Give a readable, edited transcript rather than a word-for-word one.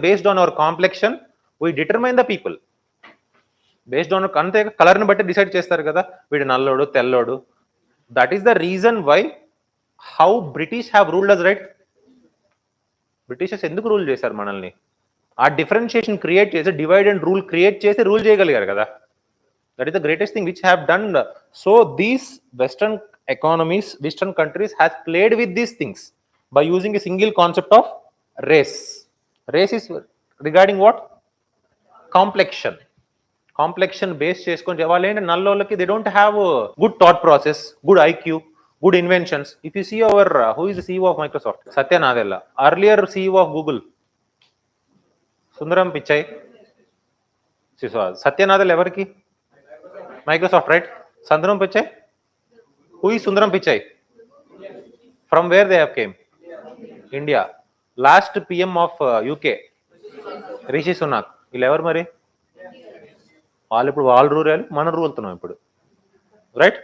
based on our complexion we determine the people based on అంతే colour ని బట్టి decide చేస్తారు కదా వీడు నల్లోడు తెల్లోడు. That is the reason why how British have ruled us, right? Britishers ఎందుకు రూల్ చేశారు మనల్ని? ఆ డిఫరెన్షియేషన్ క్రియేట్ చేసి డివైడ్ అండ్ రూల్ క్రియేట్ చేసి రూల్ చేయగలిగారు కదా. That is the greatest thing which have done. So these western economies, western countries has played with these things by using a single concept of race. Race is regarding what? Complexion based చేసుకొని వాళ్ళేంటి నల్లోళ్ళకి they don't have a good thought process, good IQ, good inventions. If you see our who is the CEO of Microsoft? Satya Nadella. Earlier CEO of Google, Sundaram Pichai. Satya Nadella ఎవరికి? Microsoft, right? Sundaram Pichai. Who is Sundaram Pichai? From where they have came? India. Last PM of UK, Rishi Sunak. వీళ్ళు ఎవరు మరి? వాళ్ళు ఇప్పుడు వాళ్ళు rule, మనం రూల్తున్నాం ఇప్పుడు, right?